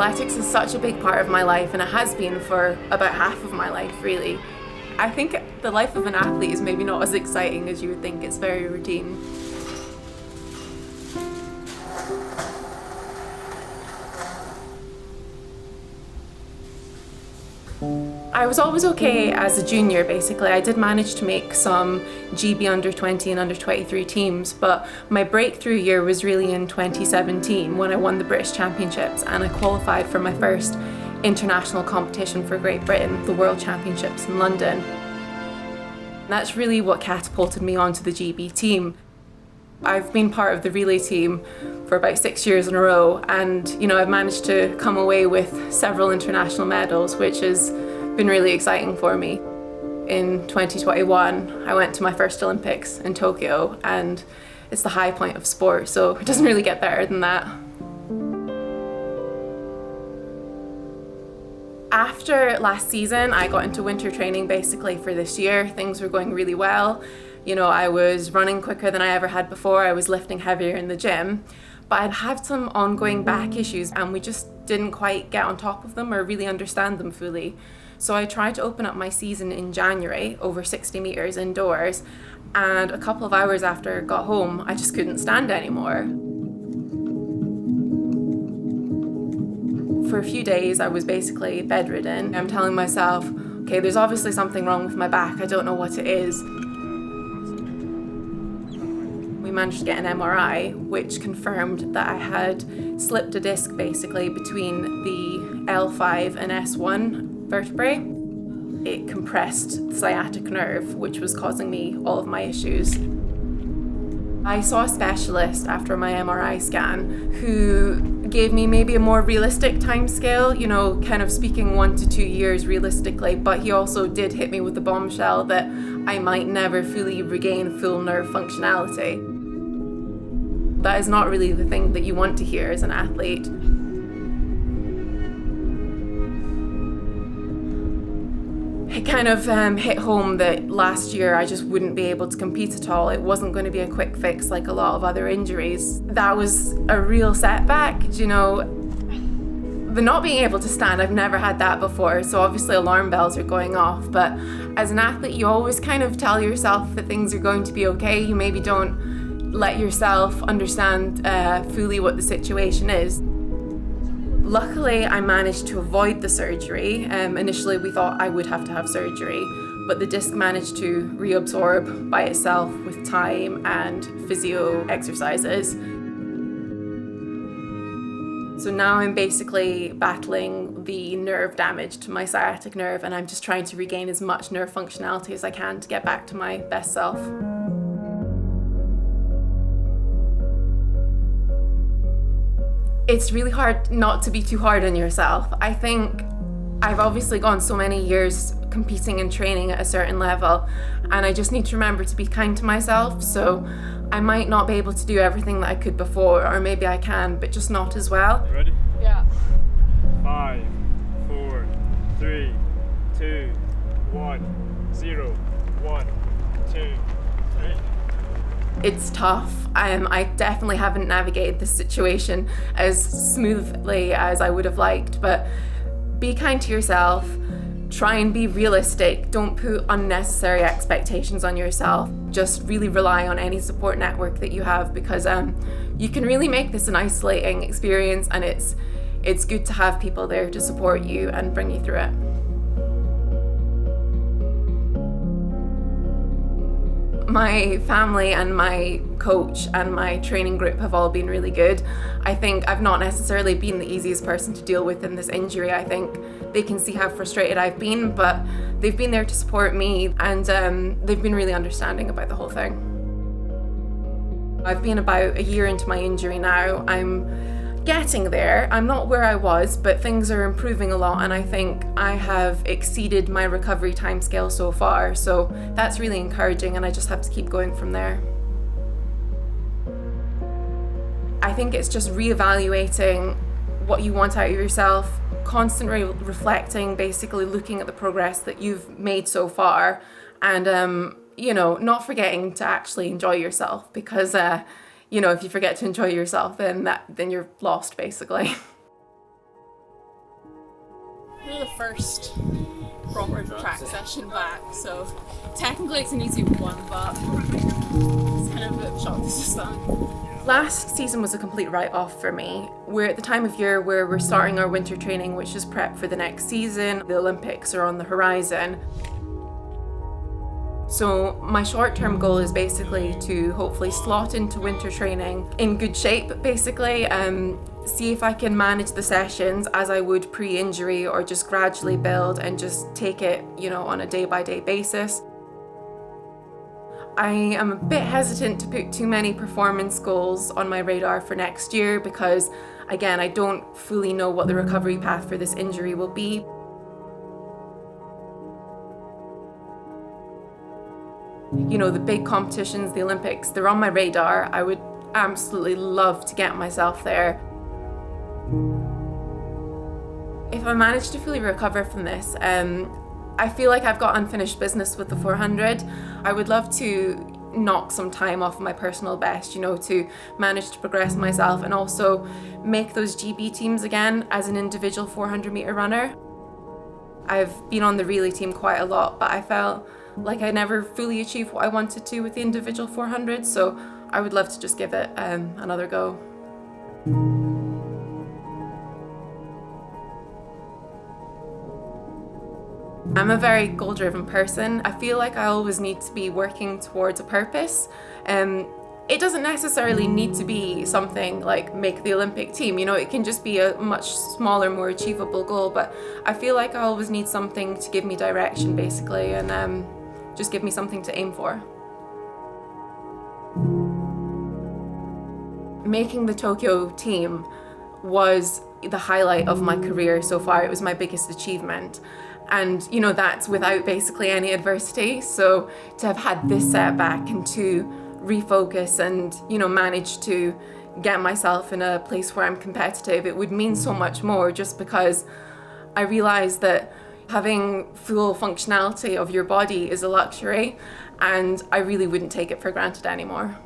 Athletics is such a big part of my life, and it has been for about half of my life, really. I think the life of an athlete is maybe not as exciting as you would think. It's very routine. I was always okay as a junior, basically. I did manage to make some GB under 20 and under 23 teams, but my breakthrough year was really in 2017 when I won the British Championships and I qualified for my first international competition for Great Britain, the World Championships in London. And that's really what catapulted me onto the GB team. I've been part of the relay team for about 6 years in a row, and I've managed to come away with several international medals, which has been really exciting for me. In 2021, I went to my first Olympics in Tokyo, and it's the high point of sport, so it doesn't really get better than that. After last season, I got into winter training basically for this year. Things were going really well. I was running quicker than I ever had before. I was lifting heavier in the gym, but I'd had some ongoing back issues and we just didn't quite get on top of them or really understand them fully. So I tried to open up my season in January, over 60 meters indoors, and a couple of hours after I got home, I just couldn't stand anymore. For a few days, I was basically bedridden. I'm telling myself, okay, there's obviously something wrong with my back. I don't know what it is. We managed to get an MRI, which confirmed that I had slipped a disc basically between the L5 and S1 vertebrae. It compressed the sciatic nerve, which was causing me all of my issues. I saw a specialist after my MRI scan who gave me maybe a more realistic timescale, kind of speaking 1 to 2 years realistically, but he also did hit me with the bombshell that I might never fully regain full nerve functionality. That is not really the thing that you want to hear as an athlete. It kind of hit home that last year I just wouldn't be able to compete at all. It wasn't going to be a quick fix like a lot of other injuries. That was a real setback, The not being able to stand, I've never had that before, so obviously alarm bells are going off, but as an athlete you always kind of tell yourself that things are going to be okay. You maybe don't let yourself understand fully what the situation is. Luckily, I managed to avoid the surgery. Initially, we thought I would have to have surgery, but the disc managed to reabsorb by itself with time and physio exercises. So now I'm basically battling the nerve damage to my sciatic nerve, and I'm just trying to regain as much nerve functionality as I can to get back to my best self. It's really hard not to be too hard on yourself. I think I've obviously gone so many years competing and training at a certain level, and I just need to remember to be kind to myself. So I might not be able to do everything that I could before, or maybe I can, but just not as well. Ready? Yeah. 5, 4, 3, 2, 1, 0, 1, 2, 3. It's tough. I definitely haven't navigated this situation as smoothly as I would have liked, but be kind to yourself. Try and be realistic. Don't put unnecessary expectations on yourself. Just really rely on any support network that you have, because you can really make this an isolating experience, and it's good to have people there to support you and bring you through it. My family and my coach and my training group have all been really good. I think I've not necessarily been the easiest person to deal with in this injury. I think they can see how frustrated I've been, but they've been there to support me, and they've been really understanding about the whole thing. I've been about a year into my injury now. I'm getting there. I'm not where I was, but things are improving a lot, and I think I have exceeded my recovery timescale so far, so that's really encouraging, and I just have to keep going from there. I think it's just reevaluating what you want out of yourself, constantly reflecting, basically looking at the progress that you've made so far, and not forgetting to actually enjoy yourself, because if you forget to enjoy yourself, then you're lost, basically. kind of the first proper track session back, so technically it's an easy one, but it's kind of a bit of a shock to the system. Last season was a complete write-off for me. We're at the time of year where we're starting our winter training, which is prep for the next season. The Olympics are on the horizon. So my short-term goal is basically to hopefully slot into winter training in good shape, basically. See if I can manage the sessions as I would pre-injury, or just gradually build and just take it, on a day-by-day basis. I am a bit hesitant to put too many performance goals on my radar for next year because, again, I don't fully know what the recovery path for this injury will be. The big competitions, the Olympics, they're on my radar. I would absolutely love to get myself there. If I manage to fully recover from this, I feel like I've got unfinished business with the 400. I would love to knock some time off my personal best, to manage to progress myself and also make those GB teams again as an individual 400 meter runner. I've been on the relay team quite a lot, but I felt like I never fully achieved what I wanted to with the individual 400, so I would love to just give it another go. I'm a very goal-driven person. I feel like I always need to be working towards a purpose. It doesn't necessarily need to be something like make the Olympic team, it can just be a much smaller, more achievable goal, but I feel like I always need something to give me direction, basically, and just give me something to aim for. Making the Tokyo team was the highlight of my career so far. It was my biggest achievement. And, that's without basically any adversity. So to have had this setback and to refocus and, manage to get myself in a place where I'm competitive, it would mean so much more, just because I realized that having full functionality of your body is a luxury, and I really wouldn't take it for granted anymore.